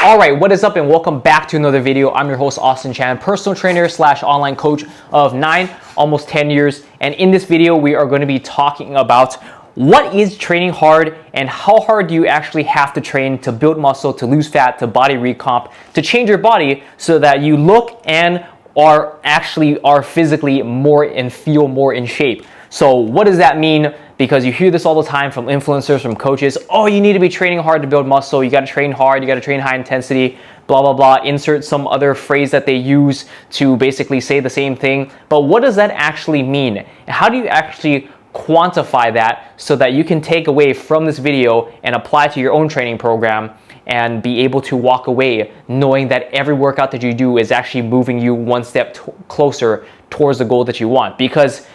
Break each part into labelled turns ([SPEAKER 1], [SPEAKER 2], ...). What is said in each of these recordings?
[SPEAKER 1] All right, what is up and welcome back to another video. I'm your host, Austin Chan, personal trainer / online coach of 9, almost 10 years. And in this video, we are going to be talking about what is training hard and how hard do you actually have to train to build muscle, to lose fat, to body recomp, to change your body so that you look and are physically more and feel more in shape. So what does that mean? Because you hear this all the time from influencers, from coaches. Oh, you need to be training hard to build muscle. You got to train hard. You got to train high intensity, blah, blah, blah. Insert some other phrase that they use to basically say the same thing. But what does that actually mean? How do you actually quantify that so that you can take away from this video and apply to your own training program and be able to walk away knowing that every workout that you do is actually moving you one step closer towards the goal that you want? Because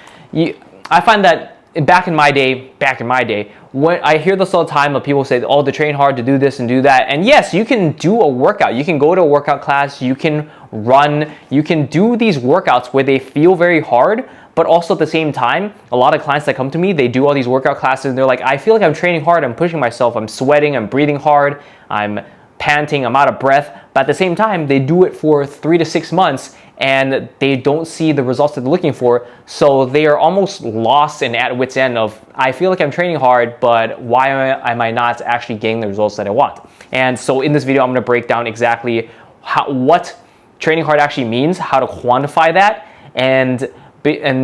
[SPEAKER 1] I find that back in my day, when I hear this all the time of people say, oh, to train hard, to do this and do that. And yes, you can do a workout. You can go to a workout class, you can run, you can do these workouts where they feel very hard, but also at the same time, a lot of clients that come to me, they do all these workout classes and they're like, I feel like I'm training hard, I'm pushing myself, I'm sweating, I'm breathing hard, I'm panting, I'm out of breath. But at the same time, they do it for 3 to 6 months and they don't see the results that they're looking for. So they are almost lost and at wit's end of, I feel like I'm training hard, but why am I not actually getting the results that I want? And so in this video, I'm gonna break down exactly what training hard actually means, how to quantify that, and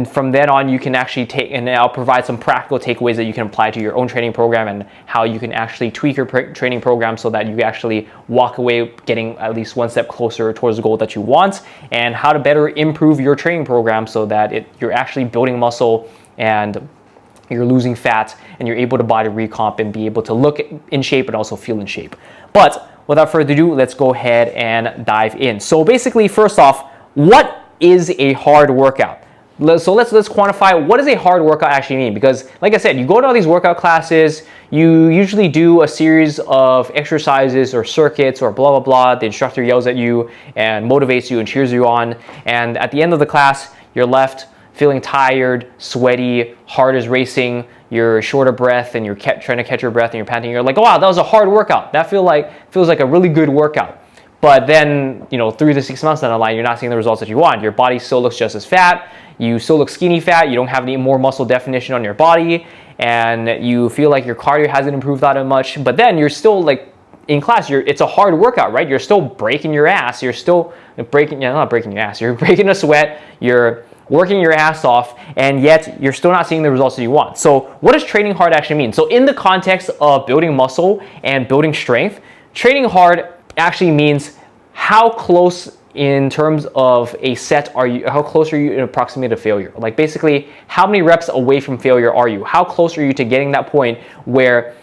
[SPEAKER 1] from then on, you can actually and I'll provide some practical takeaways that you can apply to your own training program and how you can actually tweak your training program so that you actually walk away getting at least one step closer towards the goal that you want, and how to better improve your training program so that you're actually building muscle and you're losing fat and you're able to body recomp and be able to look in shape and also feel in shape. But without further ado, let's go ahead and dive in. So basically, first off, what is a hard workout? So let's quantify what does a hard workout actually mean, because like I said, you go to all these workout classes, you usually do a series of exercises or circuits or blah, blah, blah. The instructor yells at you and motivates you and cheers you on. And at the end of the class, you're left feeling tired, sweaty, heart is racing, you're short of breath and you're trying to catch your breath and you're panting. You're like, oh, wow, that was a hard workout. That feels like a really good workout. But then, 3 to 6 months down the line, you're not seeing the results that you want. Your body still looks just as fat. You still look skinny fat. You don't have any more muscle definition on your body. And you feel like your cardio hasn't improved that much. But then you're still like in class, it's a hard workout, right? You're still breaking your ass. You're still not breaking your ass. You're breaking a sweat. You're working your ass off, and yet you're still not seeing the results that you want. So what does training hard actually mean? So in the context of building muscle and building strength, training hard actually means how close in terms of a set how close are you in approximate to failure? Like basically, how many reps away from failure are you? How close are you to getting that point where,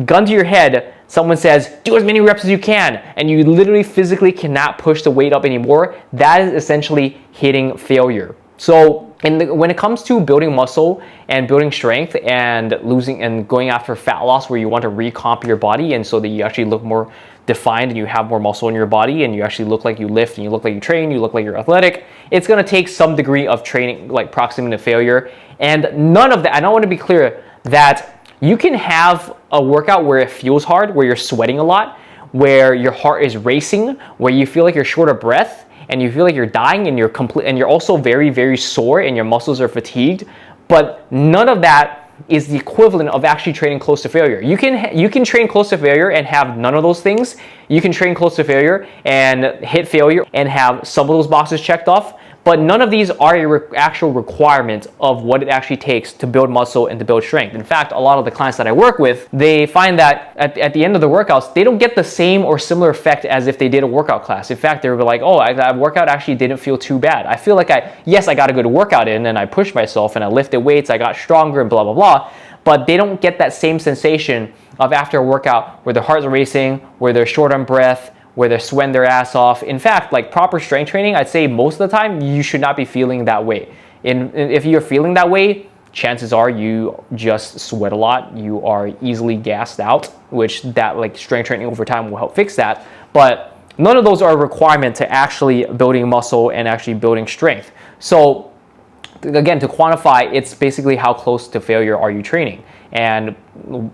[SPEAKER 1] gun to your head, someone says, do as many reps as you can, and you literally physically cannot push the weight up anymore? That is essentially hitting failure. So when it comes to building muscle and building strength and losing and going after fat loss where you want to recomp your body and so that you actually look more defined and you have more muscle in your body and you actually look like you lift and you look like you train, you look like you're athletic, it's going to take some degree of training, like proximity to failure. And none of that, and I want to be clear that you can have a workout where it feels hard, where you're sweating a lot, where your heart is racing, where you feel like you're short of breath, and you feel like you're dying and you're also very, very sore and your muscles are fatigued, but none of that is the equivalent of actually training close to failure. You can train close to failure and have none of those things. You can train close to failure and hit failure and have some of those boxes checked off, but none of these are an actual requirement of what it actually takes to build muscle and to build strength. In fact, a lot of the clients that I work with, they find that at the end of the workouts, they don't get the same or similar effect as if they did a workout class. In fact, they were like, oh, that workout actually didn't feel too bad. I feel like yes, I got a good workout in and I pushed myself and I lifted weights, I got stronger and blah, blah, blah. But they don't get that same sensation of after a workout where their heart's racing, where they're short on breath, where they're sweating their ass off. In fact, like proper strength training, I'd say most of the time you should not be feeling that way. And if you're feeling that way, chances are you just sweat a lot. You are easily gassed out, which that like strength training over time will help fix that. But none of those are a requirement to actually building muscle and actually building strength. So again, to quantify, it's basically how close to failure are you training. And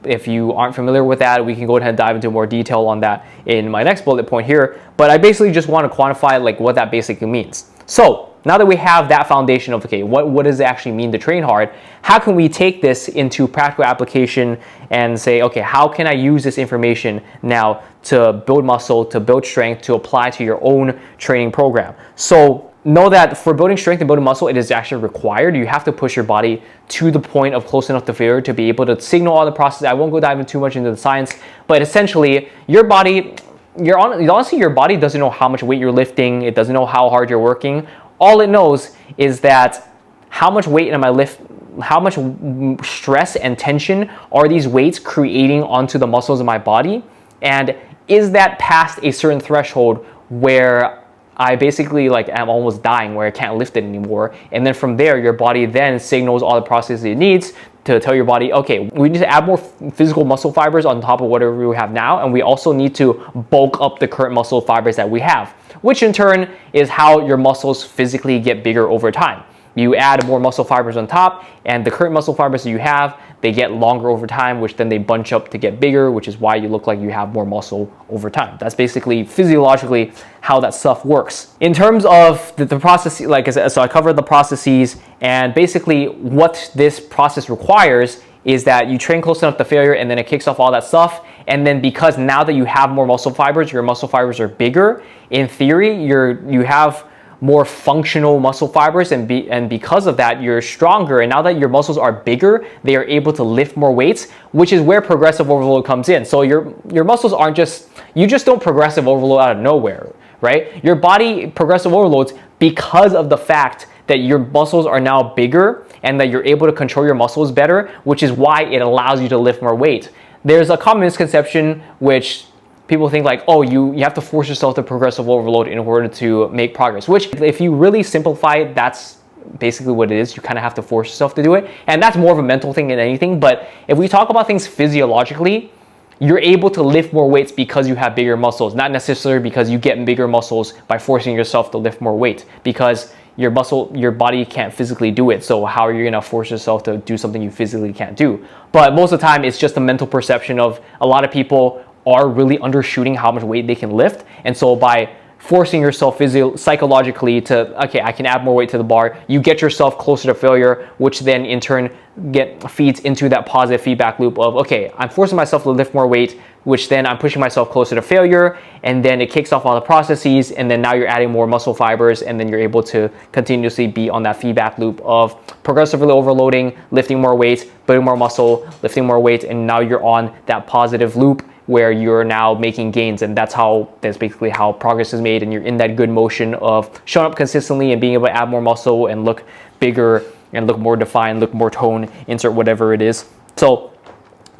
[SPEAKER 1] if you aren't familiar with that, we can go ahead and dive into more detail on that in my next bullet point here. But I basically just want to quantify like what that basically means. So now that we have that foundation of, okay, what does it actually mean to train hard? How can we take this into practical application and say, okay, how can I use this information now to build muscle, to build strength, to apply to your own training program? So know that for building strength and building muscle, it is actually required. You have to push your body to the point of close enough to failure to be able to signal all the process. I won't go dive in too much into the science, but essentially your body, honestly, your body doesn't know how much weight you're lifting. It doesn't know how hard you're working. All it knows is that how much weight am I lifting, how much stress and tension are these weights creating onto the muscles of my body? And is that past a certain threshold where I basically like am almost dying, where I can't lift it anymore? And then from there, your body then signals all the processes it needs to tell your body, okay, we need to add more physical muscle fibers on top of whatever we have now. And we also need to bulk up the current muscle fibers that we have, which in turn is how your muscles physically get bigger over time. You add more muscle fibers on top, and the current muscle fibers that you have, they get longer over time, which then they bunch up to get bigger, which is why you look like you have more muscle over time. That's basically physiologically how that stuff works. In terms of the process, like I said, so I covered the processes, and basically what this process requires is that you train close enough to failure, and then it kicks off all that stuff. And then because now that you have more muscle fibers, your muscle fibers are bigger. In theory, you have more functional muscle fibers, and because of that, you're stronger. And now that your muscles are bigger, they are able to lift more weights, which is where progressive overload comes in. So your muscles aren't just, you just don't progressive overload out of nowhere, right? Your body progressive overloads because of the fact that your muscles are now bigger and that you're able to control your muscles better, which is why it allows you to lift more weight. There's a common misconception which people think like, oh, you have to force yourself to progressive overload in order to make progress, which if you really simplify it, that's basically what it is. You kind of have to force yourself to do it. And that's more of a mental thing than anything. But if we talk about things physiologically, you're able to lift more weights because you have bigger muscles, not necessarily because you get bigger muscles by forcing yourself to lift more weight, because your body can't physically do it. So how are you gonna force yourself to do something you physically can't do? But most of the time, it's just a mental perception of a lot of people are really undershooting how much weight they can lift. And so by forcing yourself psychologically to, okay, I can add more weight to the bar, you get yourself closer to failure, which then in turn feeds into that positive feedback loop of, okay, I'm forcing myself to lift more weight, which then I'm pushing myself closer to failure, and then it kicks off all the processes, and then now you're adding more muscle fibers, and then you're able to continuously be on that feedback loop of progressively overloading, lifting more weight, building more muscle, lifting more weight, and now you're on that positive loop where you're now making gains. And that's basically how progress is made, and you're in that good motion of showing up consistently and being able to add more muscle and look bigger and look more defined, look more toned, insert whatever it is. So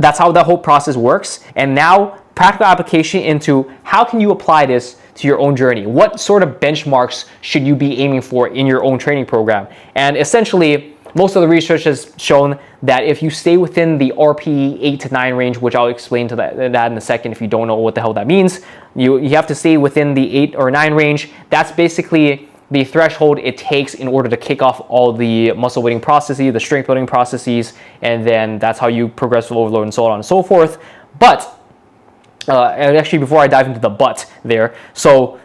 [SPEAKER 1] that's how that whole process works. And now practical application into how can you apply this to your own journey? What sort of benchmarks should you be aiming for in your own training program? And essentially, most of the research has shown that if you stay within the RPE 8 to 9 range, which I'll explain to that in a second if you don't know what the hell that means, you have to stay within the 8 or 9 range. That's basically the threshold it takes in order to kick off all the muscle building processes, the strength building processes, and then that's how you progressive overload and so on and so forth. But actually, before I dive into the but there, so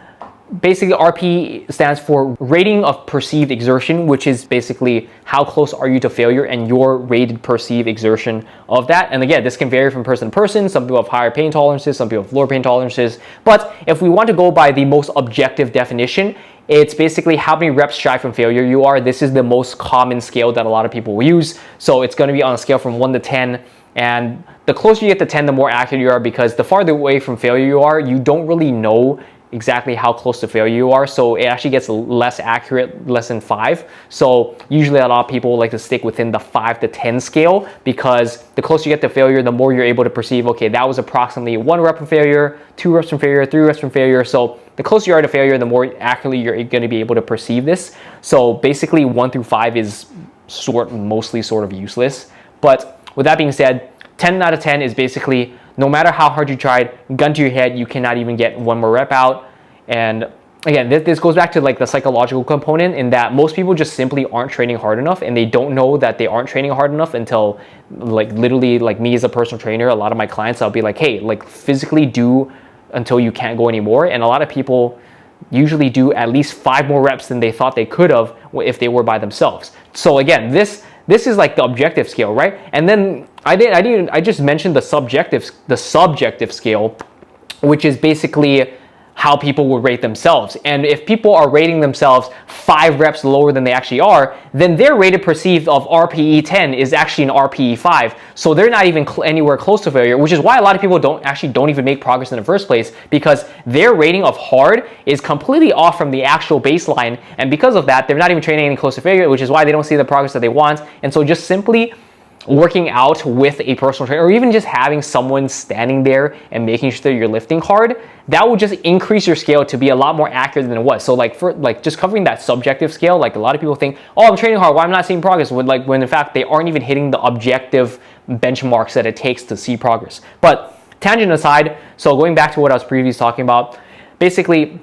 [SPEAKER 1] basically RP stands for rating of perceived exertion, which is basically how close are you to failure and your rated perceived exertion of that. And again, this can vary from person to person. Some people have higher pain tolerances, some people have lower pain tolerances. But if we want to go by the most objective definition, it's basically how many reps shy from failure you are. This is the most common scale that a lot of people will use. So it's going to be on a scale from 1 to 10. And the closer you get to 10, the more accurate you are, because the farther away from failure you are, you don't really know exactly how close to failure you are. So it actually gets less accurate, less than 5. So usually a lot of people like to stick within the 5 to 10 scale, because the closer you get to failure, the more you're able to perceive, okay, that was approximately 1 rep from failure, 2 reps from failure, 3 reps from failure. So the closer you are to failure, the more accurately you're going to be able to perceive this. So basically 1 through 5 is mostly sort of useless. But with that being said, 10 out of 10 is basically no matter how hard you tried, gun to your head, you cannot even get 1 more rep out. And again, this goes back to like the psychological component, in that most people just simply aren't training hard enough, and they don't know that they aren't training hard enough until, like, literally, like me as a personal trainer, a lot of my clients, I'll be like, hey, like, physically do until you can't go anymore. And a lot of people usually do at least 5 more reps than they thought they could have if they were by themselves. So again, this is like the objective scale, right? And then I just mentioned the subjective scale, which is basically how people would rate themselves. And if people are rating themselves 5 reps lower than they actually are, then their rated perceived of RPE 10 is actually an RPE 5. So they're not even anywhere close to failure, which is why a lot of people don't even make progress in the first place, because their rating of hard is completely off from the actual baseline. And because of that, they're not even training any close to failure, which is why they don't see the progress that they want. And so just simply working out with a personal trainer, or even just having someone standing there and making sure that you're lifting hard, that will just increase your scale to be a lot more accurate than it was. So like, for like, just covering that subjective scale, like a lot of people think, oh, I'm training hard, why am I not seeing progress? When in fact they aren't even hitting the objective benchmarks that it takes to see progress. But tangent aside, so going back to what I was previously talking about, basically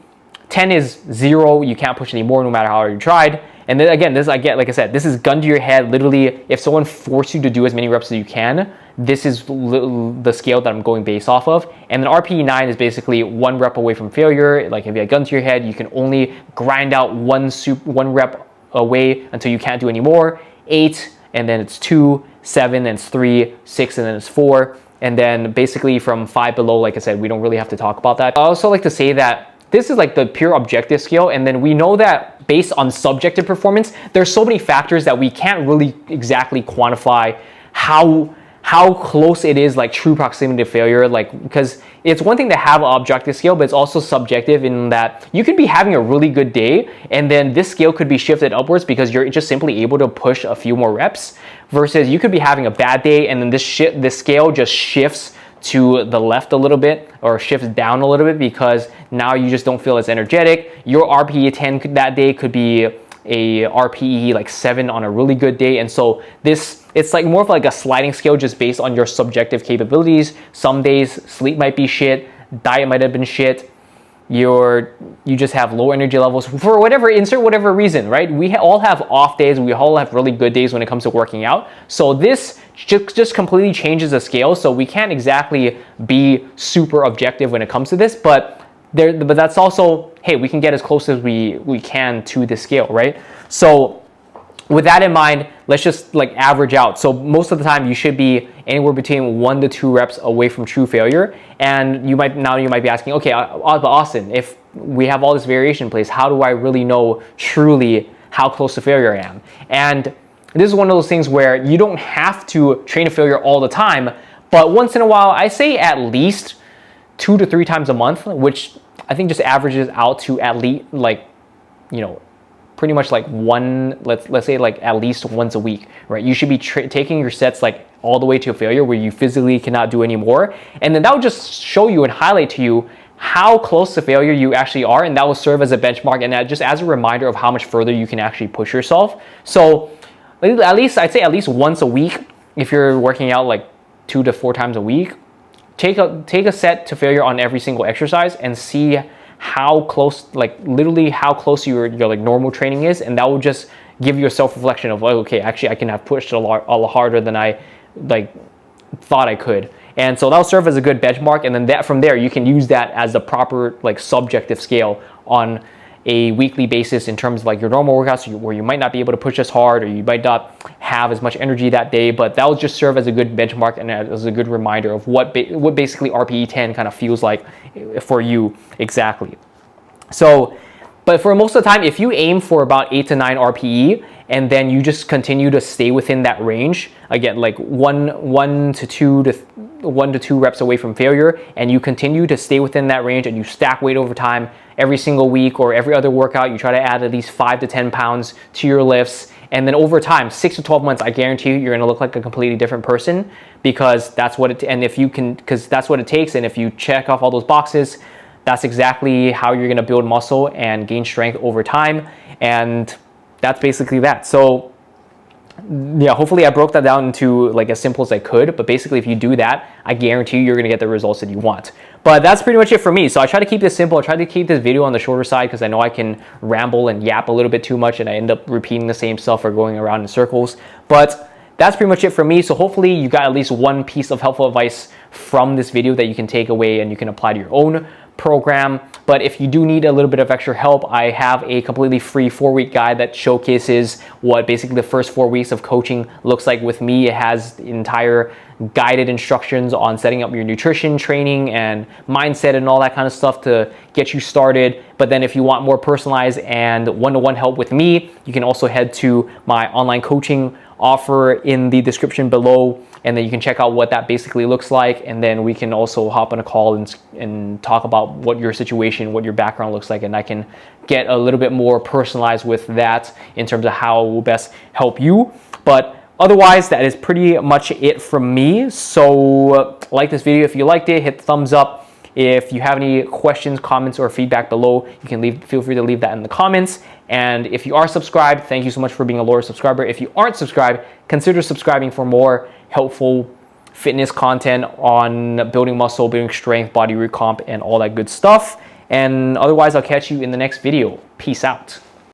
[SPEAKER 1] 10 is 0, you can't push anymore no matter how hard you tried. And then again, like I said, this is gun to your head. Literally, if someone forced you to do as many reps as you can, this is the scale that I'm going based off of. And then RPE 9 is basically 1 rep away from failure. Like if you had gun to your head, you can only grind out one rep away until you can't do any more. 8, and then it's 2, 7, and it's 3, 6, and then it's 4. And then basically from 5 below, like I said, we don't really have to talk about that. I also like to say that this is like the pure objective scale, and then we know that based on subjective performance, there's so many factors that we can't really exactly quantify how close it is, like true proximity to failure. Like, because it's one thing to have an objective scale, but it's also subjective in that you could be having a really good day, and then this scale could be shifted upwards because you're just simply able to push a few more reps, versus you could be having a bad day, and then this scale just shifts to the left a little bit, or shifts down a little bit, because now you just don't feel as energetic. Your RPE 10 that day could be a RPE like 7 on a really good day. And so it's like more of like a sliding scale just based on your subjective capabilities. Some days sleep might be shit, diet might have been shit, you just have low energy levels for insert whatever reason, right? We all have off days, we all have really good days when it comes to working out. So this just completely changes the scale. So we can't exactly be super objective when it comes to this, but that's also, hey, we can get as close as we can to the scale, right? So with that in mind, let's just like average out. So most of the time you should be anywhere between 1 to 2 reps away from true failure. And you might be asking, okay, but Austin, if we have all this variation in place, how do I really know truly how close to failure I am? And this is one of those things where you don't have to train to failure all the time, but once in a while, I say at least 2 to 3 times a month, which I think just averages out to at least, like, you know, pretty much like let's say like at least once a week, right? You should be taking your sets like all the way to a failure where you physically cannot do anymore. And then that will just show you and highlight to you how close to failure you actually are. And that will serve as a benchmark and just as a reminder of how much further you can actually push yourself. So at least I'd say at least once a week, if you're working out like 2 to 4 times a week, take a set to failure on every single exercise and see how close, like literally how close your like normal training is, and that will just give you a self-reflection of, oh, okay, actually I can have pushed a lot harder than I like thought I could. And so that'll serve as a good benchmark, and then from there you can use that as the proper like subjective scale on a weekly basis in terms of like your normal workouts where you might not be able to push as hard, or you might not have as much energy that day, but that will just serve as a good benchmark and as a good reminder of what basically RPE 10 kind of feels like for you exactly. So, but for most of the time, if you aim for about 8 to 9 RPE, and then you just continue to stay within that range, again, like 1 to 2 reps away from failure, and you continue to stay within that range, and you stack weight over time every single week or every other workout, you try to add at least 5 to 10 pounds to your lifts. And then over time, 6 to 12 months, I guarantee you're going to look like a completely different person, because that's what that's what it takes. And if you check off all those boxes, that's exactly how you're going to build muscle and gain strength over time. And that's basically that. So yeah, hopefully I broke that down into like as simple as I could, but basically if you do that, I guarantee you're going to get the results that you want. But that's pretty much it for me. So I try to keep this simple. I try to keep this video on the shorter side because I know I can ramble and yap a little bit too much and I end up repeating the same stuff or going around in circles. But that's pretty much it for me. So hopefully you got at least one piece of helpful advice from this video that you can take away and you can apply to your own program. But if you do need a little bit of extra help, I have a completely free 4-week guide that showcases what basically the first 4 weeks of coaching looks like with me. It has the entire guided instructions on setting up your nutrition, training, and mindset and all that kind of stuff to get you started. But then if you want more personalized and one-to-one help with me, you can also head to my online coaching offer in the description below, and then you can check out what that basically looks like, and then we can also hop on a call and talk about what your situation, what your background looks like, and I can get a little bit more personalized with that in terms of how it will best help you. But otherwise, that is pretty much it from me. So like this video if you liked it, hit the thumbs up. If you have any questions, comments, or feedback below, you can feel free to leave that in the comments. And if you are subscribed, thank you so much for being a loyal subscriber. If you aren't subscribed, consider subscribing for more helpful fitness content on building muscle, building strength, body recomp, and all that good stuff. And otherwise, I'll catch you in the next video. Peace out.